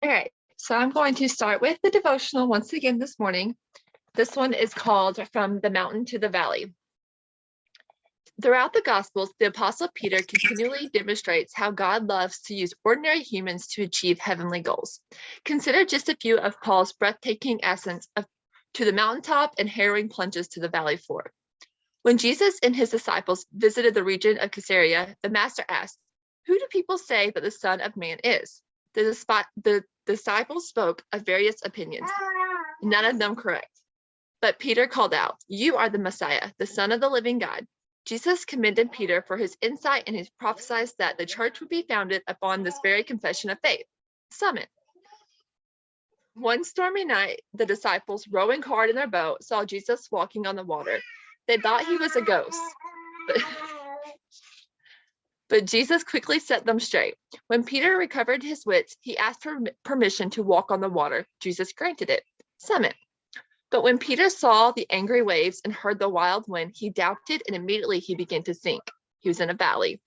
All right, so I'm going to start with the devotional once again this morning. This one is called From the Mountain to the Valley. Throughout the Gospels, the Apostle Peter continually demonstrates how God loves to use ordinary humans to achieve heavenly goals. Consider just a few of Paul's breathtaking ascents to the mountaintop and harrowing plunges to the valley floor. When Jesus and his disciples visited the region of Caesarea, the Master asked, "Who do people say that the Son of Man is?" The disciples spoke of various opinions, none of them correct. But Peter called out, "You are the Messiah, the Son of the living God." Jesus commended Peter for his insight, and he prophesied that the church would be founded upon this very confession of faith. Summit. One stormy night, the disciples, rowing hard in their boat, saw Jesus walking on the water. They thought he was a ghost, but Jesus quickly set them straight. When Peter recovered his wits, he asked for permission to walk on the water. Jesus granted it. Summit. But when Peter saw the angry waves and heard the wild wind, he doubted, and immediately he began to sink. He was in a valley.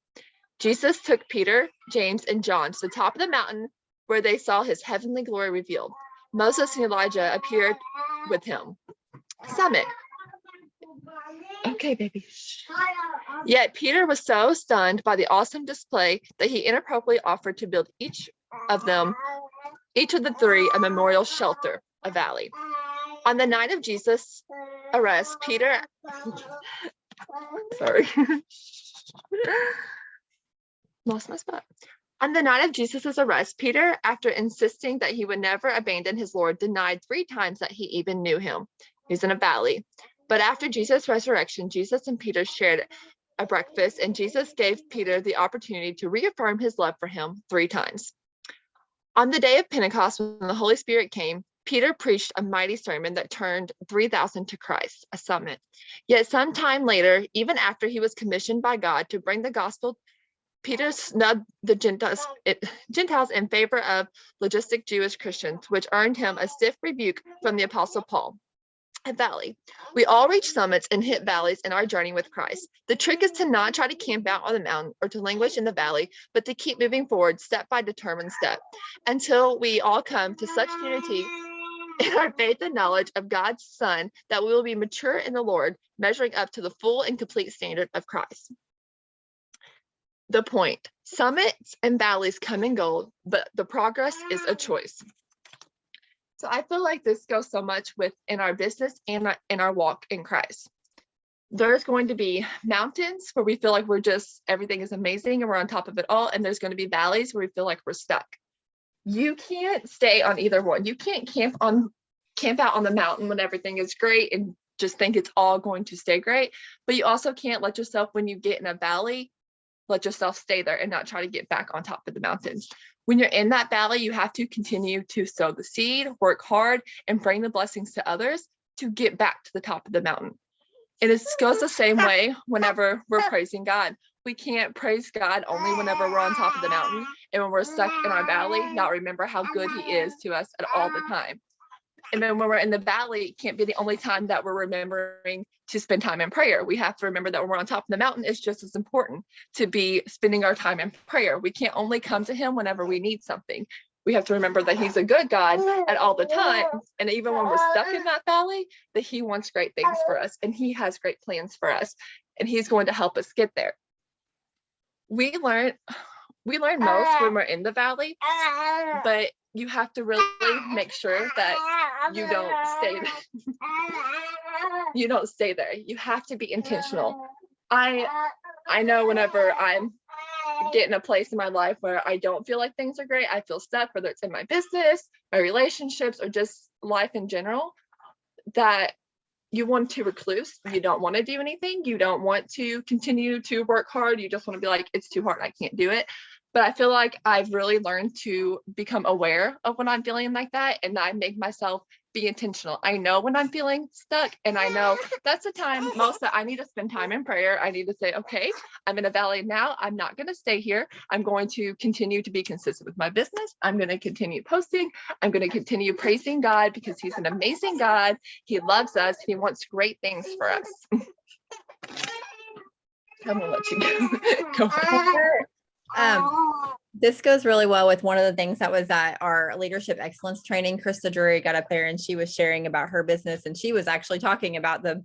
Jesus took Peter, James, and John to the top of the mountain where they saw his heavenly glory revealed. Moses and Elijah appeared with him. Summit. Okay, baby. Yet Peter was so stunned by the awesome display that he inappropriately offered to build each of the three, a memorial shelter, a valley. On the night of Jesus' arrest, Peter, lost my spot. On the night of Jesus' arrest, Peter, after insisting that he would never abandon his Lord, denied 3 times that he even knew him. He was in a valley. But after Jesus' resurrection, Jesus and Peter shared a breakfast, and Jesus gave Peter the opportunity to reaffirm his love for him 3 times. On the day of Pentecost, when the Holy Spirit came, Peter preached a mighty sermon that turned 3,000 to Christ, a summit. Yet some time later, even after he was commissioned by God to bring the gospel, Peter snubbed the Gentiles in favor of logistic Jewish Christians, which earned him a stiff rebuke from the Apostle Paul. A valley. We all reach summits and hit valleys in our journey with Christ. The trick is to not try to camp out on the mountain or to languish in the valley, but to keep moving forward step by determined step until we all come to such unity in our faith and knowledge of God's Son that we will be mature in the Lord, measuring up to the full and complete standard of Christ. The point: summits and valleys come and go, but the progress is a choice. So I feel like this goes so much in our business and in our walk in Christ. There's going to be mountains where we feel like everything is amazing and we're on top of it all. And there's going to be valleys where we feel like we're stuck. You can't stay on either one. You can't camp out on the mountain when everything is great and just think it's all going to stay great. But you also can't let yourself, when you get in a valley, let yourself stay there and not try to get back on top of the mountains. When you're in that valley, you have to continue to sow the seed, work hard, and bring the blessings to others to get back to the top of the mountain. And it goes the same way whenever we're praising God. We can't praise God only whenever we're on top of the mountain, and when we're stuck in our valley, not remember how good he is to us at all the time. And then when we're in the valley, it can't be the only time that we're remembering to spend time in prayer. We have to remember that when we're on top of the mountain, it's just as important to be spending our time in prayer. We can't only come to him whenever we need something. We have to remember that he's a good God at all the time. And even when we're stuck in that valley, that he wants great things for us and he has great plans for us. And he's going to help us get there. We learn most when we're in the valley, but you have to really make sure that you don't stay there. You have to be intentional. I know whenever I'm getting a place in my life where I don't feel like things are great, I feel stuck, whether it's in my business, my relationships, or just life in general, that you want to recluse. You don't want to do anything. You don't want to continue to work hard. You just want to be like, it's too hard, I can't do it. But I feel like I've really learned to become aware of when I'm feeling like that, and I make myself be intentional. I know when I'm feeling stuck, and I know that's the time most that I need to spend time in prayer. I need to say, okay, I'm in a valley now. I'm not going to stay here. I'm going to continue to be consistent with my business. I'm going to continue posting. I'm going to continue praising God because he's an amazing God. He loves us. He wants great things for us. I'm going to let you go. This goes really well with one of the things that was at our leadership excellence training. Krista Drury got up there and she was sharing about her business, and she was actually talking about the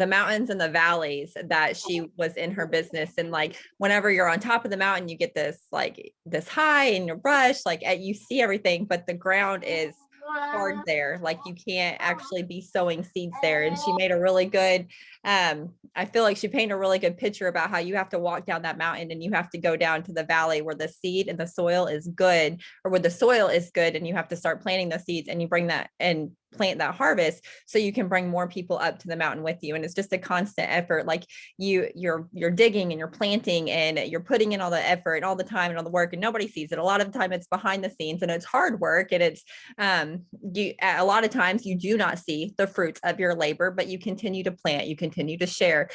mountains and the valleys that she was in her business. And like, whenever you're on top of the mountain, you get this high in your brush, like you see everything, but the ground is hard there. Like you can't actually be sowing seeds there. And she made a really good, I feel like she painted a really good picture about how you have to walk down that mountain and you have to go down to the valley where the seed and the soil is good, or where the soil is good, and you have to start planting those seeds, and you bring that and plant that harvest so you can bring more people up to the mountain with you. And it's just a constant effort. Like you're digging and you're planting and you're putting in all the effort and all the time and all the work, and nobody sees it. A lot of the time it's behind the scenes and it's hard work, and it's a lot of times you do not see the fruits of your labor, but you continue to plant, you continue to share.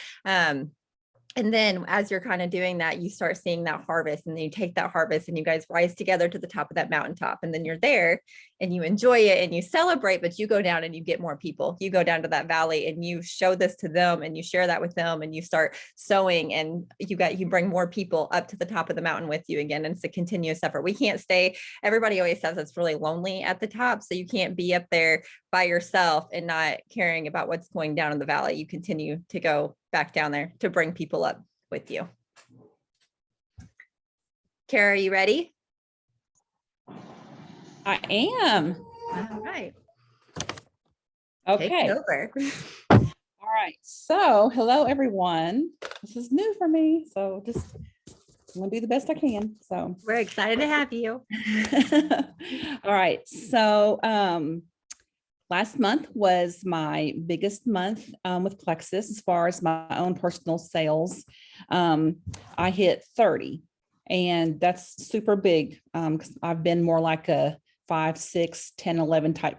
And then as you're kind of doing that, you start seeing that harvest, and then you take that harvest and you guys rise together to the top of that mountaintop. And then you're there and you enjoy it and you celebrate, but you go down and you get more people. You go down to that valley and you show this to them and you share that with them, and you start sowing, and you bring more people up to the top of the mountain with you again. And it's a continuous effort. We can't stay. Everybody always says it's really lonely at the top. So you can't be up there by yourself and not caring about what's going down in the valley. You continue to go back down there to bring people up with you. Cara, are you ready? I am. All right. Okay. Take it over. All right. So hello, everyone. This is new for me. So just I'm gonna do the best I can. So We're excited to have you. all right. So last month was my biggest month with Plexus as far as my own personal sales. I hit 30, and that's super big because I've been more like a 5, 6, 10, 11 type,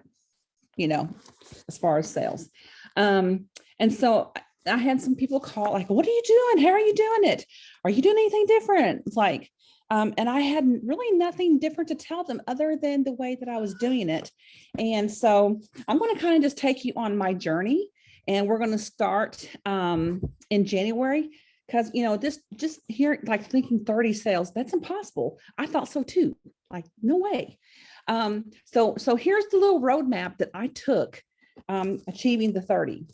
as far as sales. And so I had some people call like, what are you doing? How are you doing it? Are you doing anything different? It's like, and I had really nothing different to tell them other than the way that I was doing it. And so I'm going to kind of just take you on my journey, and we're going to start in January, because, just here, like thinking 30 sales, that's impossible. I thought so too. Like, no way. So here's the little roadmap that I took achieving the 30.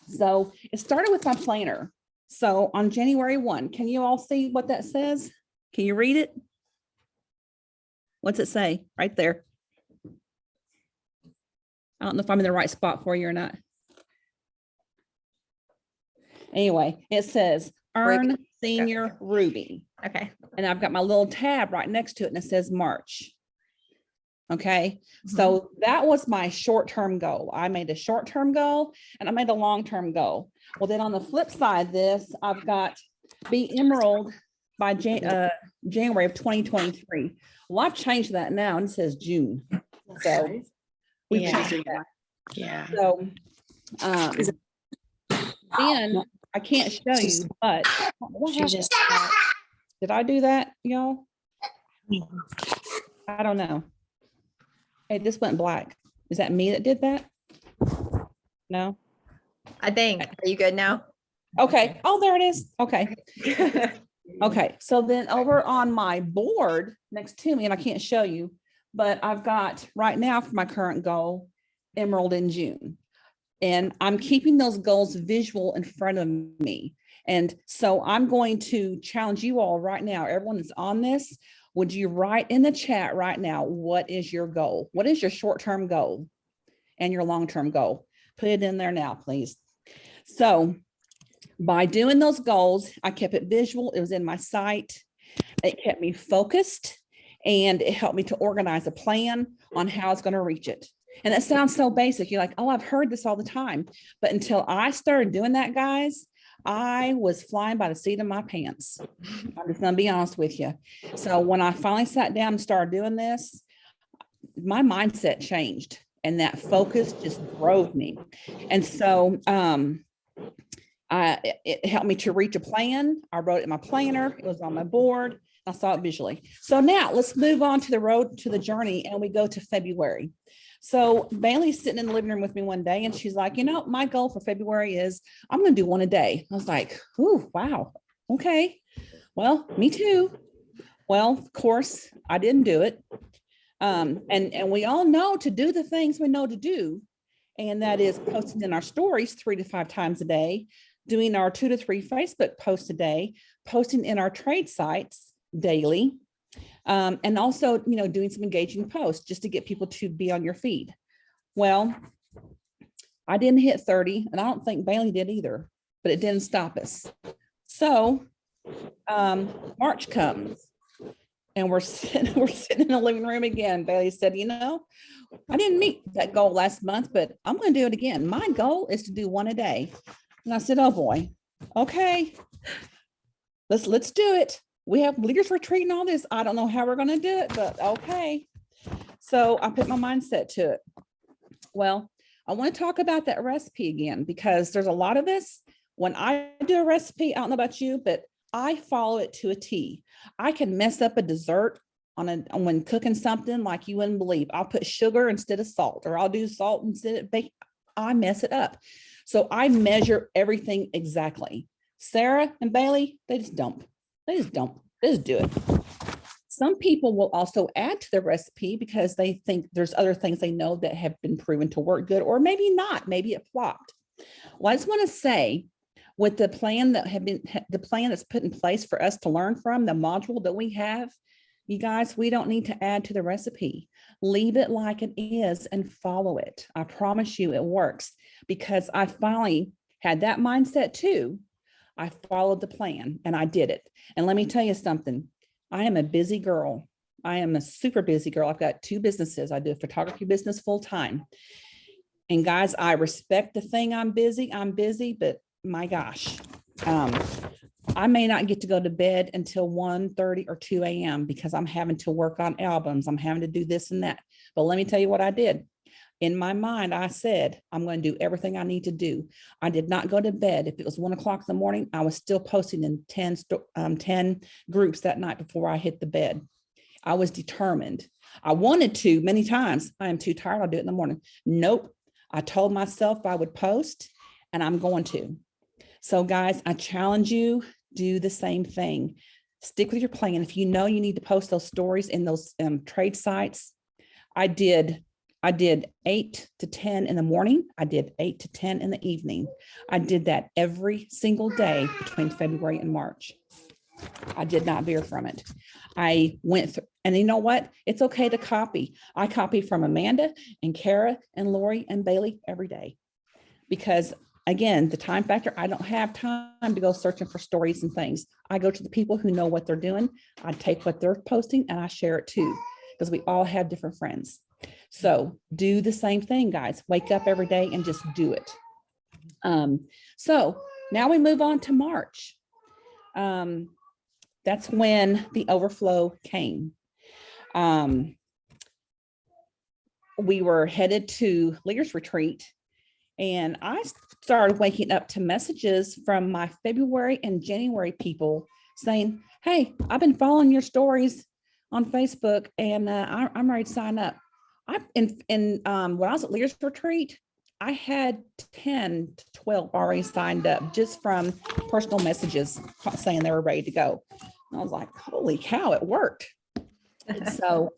So it started with my planner. So on January 1, can you all see what that says? Can you read it? What's it say right there? I don't know if I'm in the right spot for you or not. Anyway, it says earn senior Ruby. Okay. And I've got my little tab right next to it, and it says March. Okay. So that was my short-term goal. I made a short-term goal and I made a long-term goal. Well, then on the flip side of this, I've got be emerald by January of 2023. Well, I've changed that now, and it says June. So we changed that. Yeah. So then I can't show you, but did I do that, y'all? I don't know. Hey, this went black. Is that me that did that? No. I think. Are you good now? Okay. Oh, there it is. Okay. Okay. So then over on my board next to me, and I can't show you, but I've got right now for my current goal, Emerald in June. And I'm keeping those goals visual in front of me. And so I'm going to challenge you all right now. Everyone that's on this, would you write in the chat right now, what is your goal? What is your short-term goal and your long-term goal? Put it in there now, please. So by doing those goals, I kept it visual. It was in my sight. It kept me focused, and it helped me to organize a plan on how it's going to reach it. And that sounds so basic. You're like, oh, I've heard this all the time. But until I started doing that, guys, I was flying by the seat of my pants. I'm just going to be honest with you. So when I finally sat down and started doing this, my mindset changed, and that focus just drove me. And so it helped me to reach a plan. I wrote it in my planner. It was on my board. I saw it visually. So now let's move on to the road to the journey, and we go to February. So Bailey's sitting in the living room with me one day, and she's like, my goal for February is I'm going to do one a day. I was like, ooh, wow. Okay. Well, me too. Well, of course, I didn't do it. And we all know to do the things we know to do. And that is posting in our stories 3 to 5 times a day, doing our 2 to 3 Facebook posts a day, posting in our trade sites daily, and also, doing some engaging posts just to get people to be on your feed. Well, I didn't hit 30, and I don't think Bailey did either, but it didn't stop us. So March comes, and we're sitting in the living room again. Bailey said, I didn't meet that goal last month, but I'm going to do it again. My goal is to do 1 a day. And I said, oh boy, okay, let's do it. We have leaders retreat and all this. I don't know how we're going to do it, but okay. So I put my mindset to it. Well, I want to talk about that recipe again, because there's a lot of us, when I do a recipe, I don't know about you, but I follow it to a T. I can mess up a dessert when cooking something like you wouldn't believe. I'll put sugar instead of salt, or I'll do salt instead of bacon. I mess it up. So I measure everything exactly. Sarah and Bailey, they just don't. They just do it. Some people will also add to the recipe because they think there's other things they know that have been proven to work good, or maybe not, maybe it flopped. Well, I just want to say, with the plan that's put in place for us to learn from, the module that we have, you guys, we don't need to add to the recipe. Leave it like it is and follow it. I promise you it works, because I finally had that mindset too. I followed the plan and I did it. And let me tell you something. I am a busy girl. I am a super busy girl. I've got 2 businesses. I do a photography business full time. And guys, I respect the thing. I'm busy, but my gosh, I may not get to go to bed until 1:30 or 2 a.m. because I'm having to work on albums. I'm having to do this and that. But let me tell you what I did. In my mind, I said, I'm going to do everything I need to do. I did not go to bed. If it was 1 o'clock in the morning, I was still posting in 10 groups that night before I hit the bed. I was determined. I wanted to many times. I am too tired. I'll do it in the morning. Nope. I told myself I would post, and I'm going to. So guys, I challenge you, do the same thing. Stick with your plan. If you know you need to post those stories in those trade sites, I did 8 to 10 in the morning. I did 8 to 10 in the evening. I did that every single day between February and March. I did not veer from it. I went through, and you know what? It's okay to copy. I copy from Amanda and Cara and Lori and Bailey every day, because again, the time factor, I don't have time to go searching for stories and things. I go to the people who know what they're doing. I take what they're posting and I share it too, because we all have different friends. So do the same thing, guys. Wake up every day and just do it. So now we move on to March. That's when the overflow came. We were headed to Leaders Retreat, and I started waking up to messages from my February and January people saying, hey, I've been following your stories on Facebook, and I'm ready to sign up. When I was at Leaders Retreat, I had 10 to 12 already signed up just from personal messages saying they were ready to go. And I was like, holy cow, it worked. So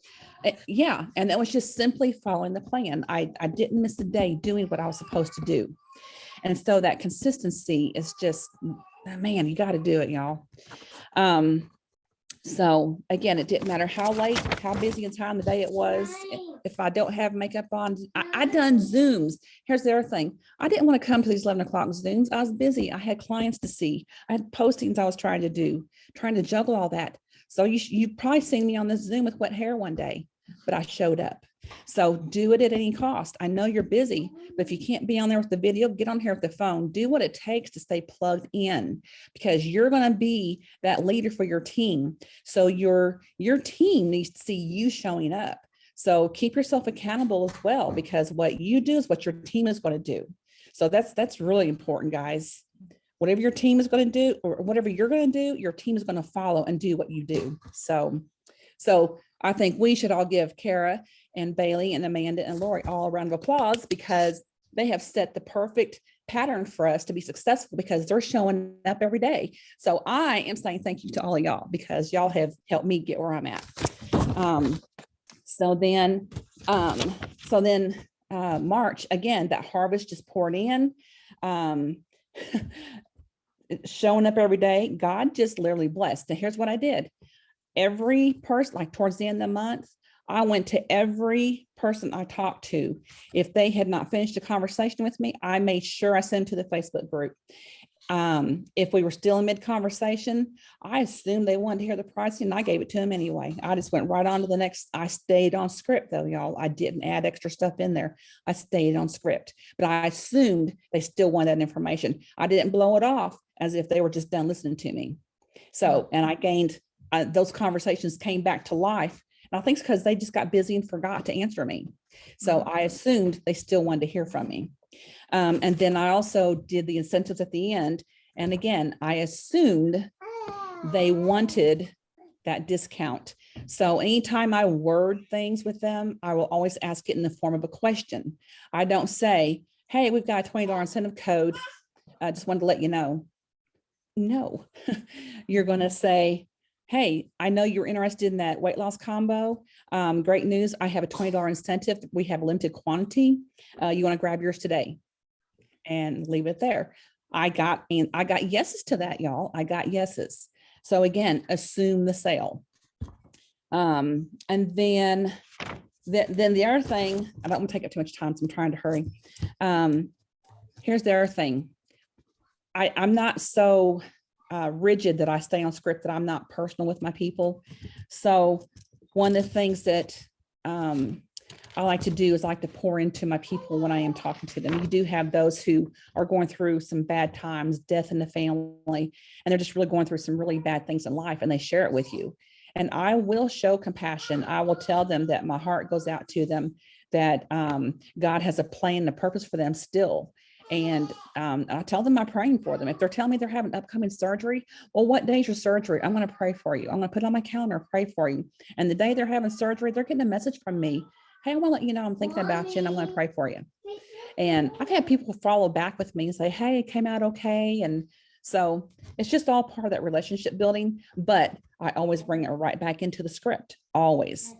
yeah, and that was just simply following the plan. I didn't miss a day doing what I was supposed to do. And so that consistency is just, man, you got to do it, y'all. So again, it didn't matter how late, how busy in time of the day it was. If I don't have makeup on, I done Zooms. Here's the other thing. I didn't want to come to these 11 o'clock Zooms. I was busy. I had clients to see. I had postings I was trying to do, trying to juggle all that. So you've probably seen me on this Zoom with wet hair one day, but I showed up. So do it at any cost. I know you're busy, but if you can't be on there with the video, get on here with the phone. Do what it takes to stay plugged in, because you're going to be that leader for your team. So your team needs to see you showing up. So keep yourself accountable as well, because what you do is what your team is going to do. So that's really important, guys. Whatever your team is going to do, or whatever you're going to do, your team is going to follow and do what you do. So I think we should all give Cara and Bailey and Amanda and Lori all a round of applause, because they have set the perfect pattern for us to be successful because they're showing up every day. So I am saying thank you to all of y'all because y'all have helped me get where I'm at. So then March, again, that harvest just poured in, showing up every day. God just literally blessed. And here's what I did. Every person, like towards the end of the month, I went to every person I talked to. If they had not finished a conversation with me, I made sure I sent them to the Facebook group. If we were still in mid-conversation, I assumed they wanted to hear the pricing and I gave it to them anyway. I just went right on to the next. I stayed on script though, y'all. I didn't add extra stuff in there. I stayed on script, but I assumed they still wanted that information. I didn't blow it off as if they were just done listening to me. So, and I gained, those conversations came back to life. And I think it's because they just got busy and forgot to answer me. So I assumed they still wanted to hear from me. And then I also did the incentives at the end. And again, I assumed they wanted that discount. So anytime I word things with them, I will always ask it in the form of a question. I don't say, hey, we've got a $20 incentive code. I just wanted to let you know. No, you're going to say, hey, I know you're interested in that weight loss combo. Great news. I have a $20 incentive. We have limited quantity. You want to grab yours today and leave it there. I got yeses to that, y'all. I got yeses. So again, assume the sale. And then the other thing, I don't want to take up too much time, so I'm trying to hurry. Here's the other thing. I'm not so rigid that I stay on script, that I'm not personal with my people. So one of the things that I like to do is I like to pour into my people when I am talking to them. You do have those who are going through some bad times, death in the family, and they're just really going through some really bad things in life, and they share it with you. And I will show compassion. I will tell them that my heart goes out to them, that God has a plan and a purpose for them still. And I tell them I'm praying for them. If they're telling me they're having upcoming surgery, well, what day's your surgery? I'm going to pray for you. I'm going to put it on my calendar, pray for you. And the day they're having surgery, they're getting a message from me. Hey, I want to let you know I'm thinking about you and I'm going to pray for you. And I've had people follow back with me and say, hey, it came out okay. And so it's just all part of that relationship building, but I always bring it right back into the script, always.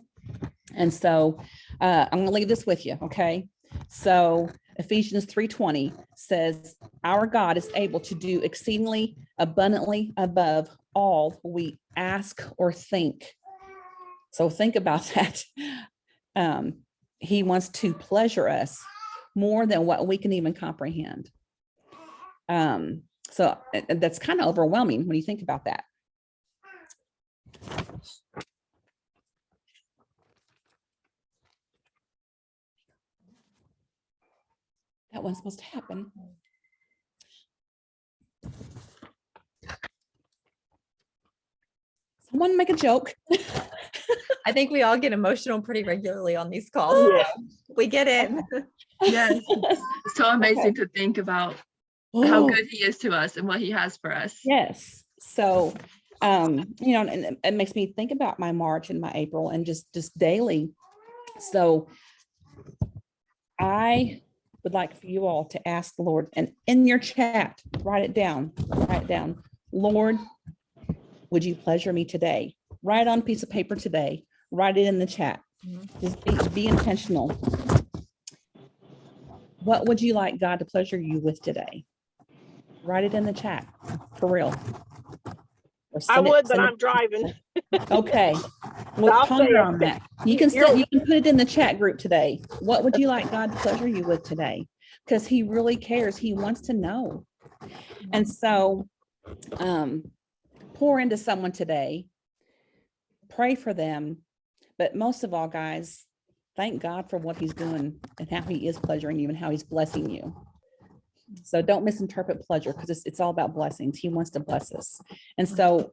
And so I'm going to leave this with you. Okay. So Ephesians 3:20 says, our God is able to do exceedingly abundantly above all we ask or think. So think about that. He wants to pleasure us more than what we can even comprehend. So that's kind of overwhelming when you think about that. That wasn't supposed to happen. Someone make a joke. I think we all get emotional pretty regularly on these calls. Yeah. We get it. Yes, it's so amazing to think about how good he is to us and what he has for us. Yes. So, and it makes me think about my March and my April and just daily. So I would like for you all to ask the Lord, and in your chat, write it down. Lord, would you pleasure me today? Write it on a piece of paper today. Write it in the chat. Just be intentional. What would you like God to pleasure you with today? Write it in the chat, for real. I would, but I'm driving. Okay. Well, ponder on that. You can put it in the chat group today. What would you like God to pleasure you with today? Because he really cares. He wants to know. And so pour into someone today. Pray for them. But most of all, guys, thank God for what he's doing and how he is pleasuring you and how he's blessing you. So don't misinterpret pleasure, because it's all about blessings. He wants to bless us. And so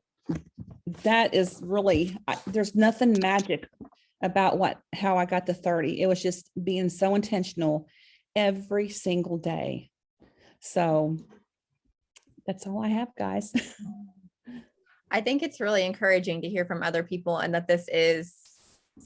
that is really, there's nothing magic about how I got to 30. It was just being so intentional every single day. So that's all I have, guys. I think it's really encouraging to hear from other people and that this is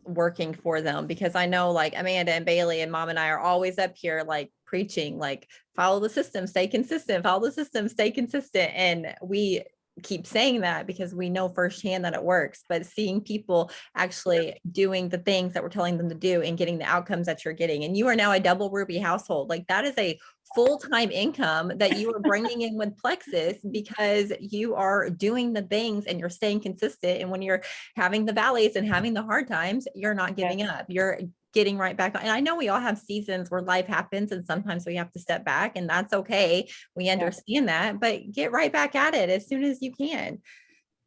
working for them, because I know like Amanda and Bailey and Mom and I are always up here like preaching, like, follow the system, stay consistent, follow the system, stay consistent. And we keep saying that because we know firsthand that it works, but seeing people actually doing the things that we're telling them to do and getting the outcomes that you're getting. And you are now a double Ruby household. Like, that is a full-time income that you are bringing in with Plexus because you are doing the things and you're staying consistent. And when you're having the valleys and having the hard times, you're not giving up. You're getting right back on. And I know we all have seasons where life happens and sometimes we have to step back, and that's okay. We understand that, but get right back at it as soon as you can.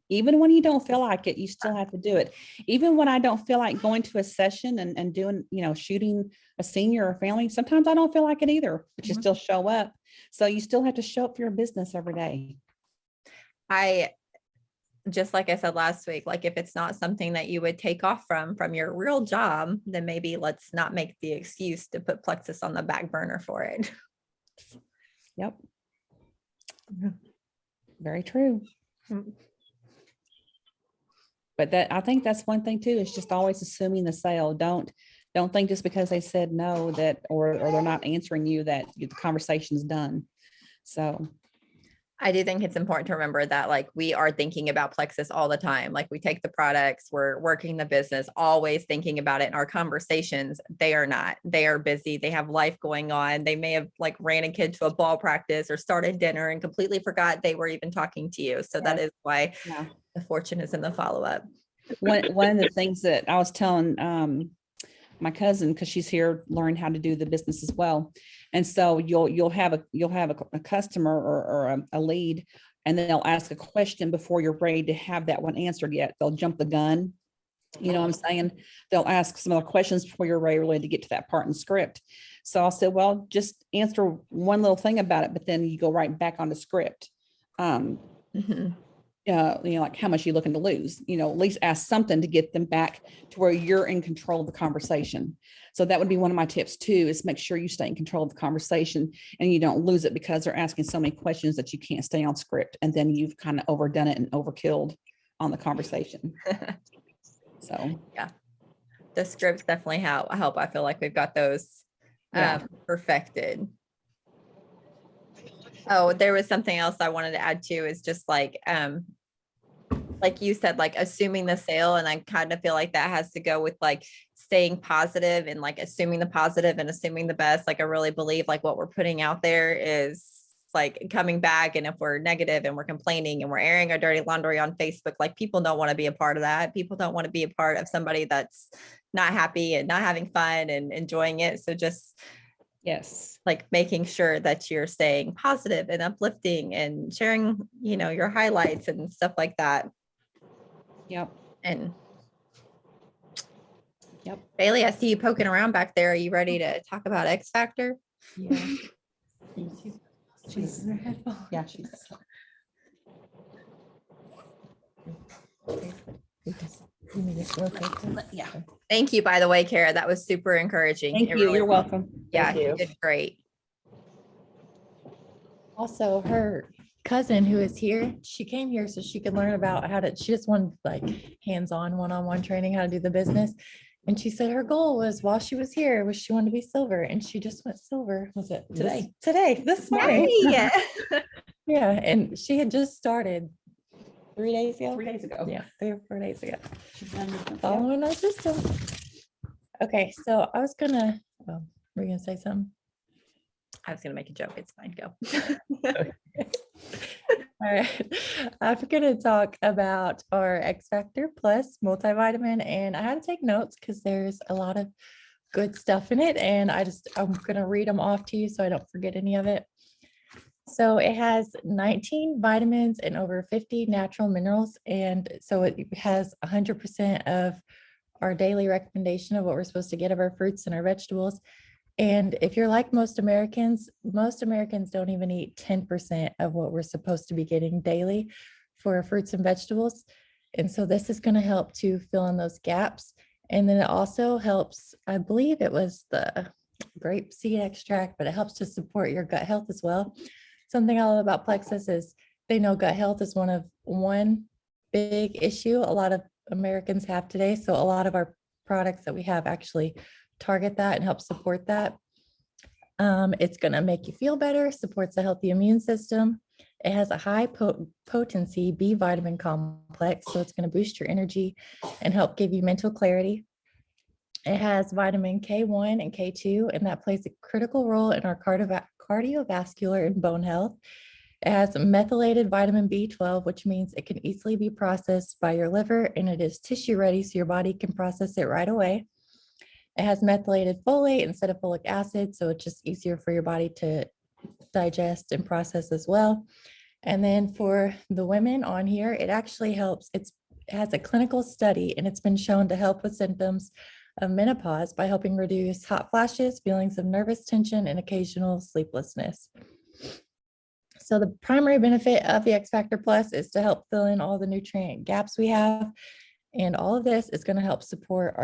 Even when you don't feel like it, you still have to do it. Even when I don't feel like going to a session and doing, shooting a senior or family, sometimes I don't feel like it either, but you still show up. So you still have to show up for your business every day. Just like I said last week, like, if it's not something that you would take off from your real job, then maybe let's not make the excuse to put Plexus on the back burner for it. Yep. Very true. But I think that's one thing too, is just always assuming the sale. Don't think just because they said no that, or they're not answering you, that the conversation's done. So I do think it's important to remember that, like, we are thinking about Plexus all the time. Like, we take the products, we're working the business, always thinking about it. In our conversations, they are not. They are busy. They have life going on. They may have like ran a kid to a ball practice or started dinner and completely forgot they were even talking to you. So that is why the fortune is in the follow-up. One of the things that I was telling my cousin, because she's here learning how to do the business as well. And so you'll have a customer or a lead, and then they'll ask a question before you're ready to have that one answered yet. They'll jump the gun. You know what I'm saying? They'll ask some other questions before you're ready to get to that part in the script. So I'll say, well, just answer one little thing about it, but then you go right back on the script. Like, how much are you looking to lose? At least ask something to get them back to where you're in control of the conversation. So that would be one of my tips too, is make sure you stay in control of the conversation and you don't lose it because they're asking so many questions that you can't stay on script. And then you've kind of overdone it and overkilled on the conversation. So yeah, the scripts definitely help. I feel like we've got those perfected. Oh, there was something else I wanted to add too, is just like you said, like, assuming the sale. And I kind of feel like that has to go with like staying positive and like assuming the positive and assuming the best. Like, I really believe like what we're putting out there is like coming back. And if we're negative and we're complaining and we're airing our dirty laundry on Facebook, like, people don't want to be a part of that. People don't want to be a part of somebody that's not happy and not having fun and enjoying it. So just like making sure that you're staying positive and uplifting and sharing, your highlights and stuff like that. Yep. And Bailey, I see you poking around back there. Are you ready to talk about X Factor? Yeah. She's Yeah. Thank you, by the way, Cara. That was super encouraging. Thank you. You're welcome. Yeah, you did great. Also, her cousin who is here, she came here so she could learn about she just wanted like hands-on one-on-one training, how to do the business. And she said her goal was, while she was here, was she wanted to be silver, and she just went silver. Was it this morning? Yeah. Yeah. And she had just started 3 days ago. 3 days ago. Yeah, 3 or 4 days ago. Following our system. Okay, so I was gonna, were you gonna say something? I was gonna make a joke. It's fine. Go. All right. I'm going to talk about our X Factor Plus multivitamin, and I had to take notes because there's a lot of good stuff in it, and I'm going to read them off to you so I don't forget any of it. So it has 19 vitamins and over 50 natural minerals, and so it has 100% of our daily recommendation of what we're supposed to get of our fruits and our vegetables. And if you're like most Americans don't even eat 10% of what we're supposed to be getting daily for fruits and vegetables. And so this is going to help to fill in those gaps. And then it also helps, I believe it was the grape seed extract, but it helps to support your gut health as well. Something I love about Plexus is they know gut health is one big issue a lot of Americans have today. So a lot of our products that we have actually target that and help support that. It's going to make you feel better, supports a healthy immune system. It has a high potency B vitamin complex, so it's going to boost your energy and help give you mental clarity. It has vitamin K1 and K2, and that plays a critical role in our cardiovascular and bone health. It has methylated vitamin B12, which means it can easily be processed by your liver, and it is tissue ready, so your body can process it right away. It has methylated folate instead of folic acid, so it's just easier for your body to digest and process as well. And then for the women on here, it actually helps. It has a clinical study, and it's been shown to help with symptoms of menopause by helping reduce hot flashes, feelings of nervous tension, and occasional sleeplessness. So the primary benefit of the X Factor Plus is to help fill in all the nutrient gaps we have. And all of this is going to help support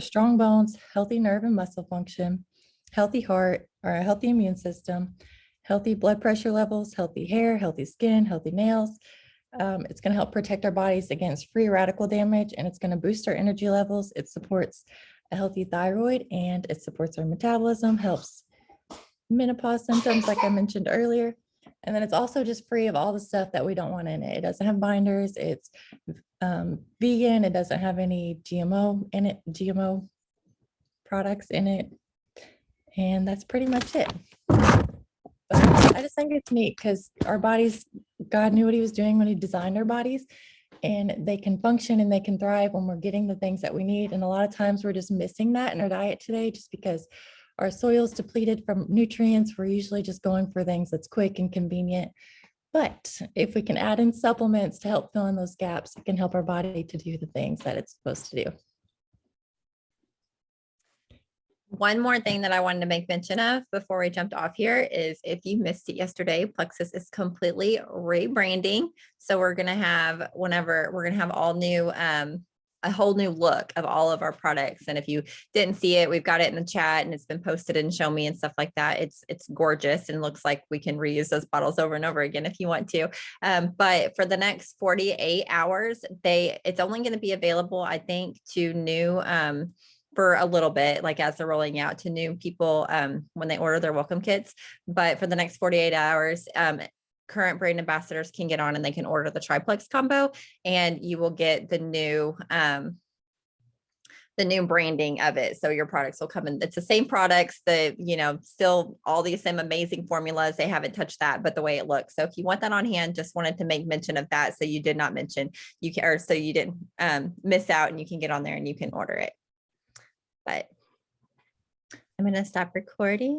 strong bones, healthy nerve and muscle function, healthy heart, or a healthy immune system, healthy blood pressure levels, healthy hair, healthy skin, healthy nails. It's going to help protect our bodies against free radical damage, and it's going to boost our energy levels. It supports a healthy thyroid, and it supports our metabolism, helps menopause symptoms, like I mentioned earlier. And then it's also just free of all the stuff that we don't want in it. It doesn't have binders. It's vegan. It doesn't have any GMO products in it. And that's pretty much it. But I just think it's neat because our bodies, God knew what he was doing when he designed our bodies, and they can function and they can thrive when we're getting the things that we need. And a lot of times we're just missing that in our diet today, just because our soil is depleted from nutrients. We're usually just going for things that's quick and convenient. But if we can add in supplements to help fill in those gaps, it can help our body to do the things that it's supposed to do. One more thing that I wanted to make mention of before we jumped off here is, if you missed it yesterday, Plexus is completely rebranding. So we're going to have all new, a whole new look of all of our products. And if you didn't see it, we've got it in the chat and it's been posted in Show Me and stuff like that. It's gorgeous and looks like we can reuse those bottles over and over again if you want to. But for the next 48 hours, it's only going to be available, I think, to new, for a little bit, like as they're rolling out to new people when they order their welcome kits. But for the next 48 hours, current brand ambassadors can get on and they can order the triplex combo, and you will get the new branding of it. So your products will come in. It's the same products, still all these same amazing formulas. They haven't touched that, but the way it looks. So if you want that on hand, just wanted to make mention of that. So you did not mention, so you didn't miss out, and you can get on there and you can order it. But I'm going to stop recording.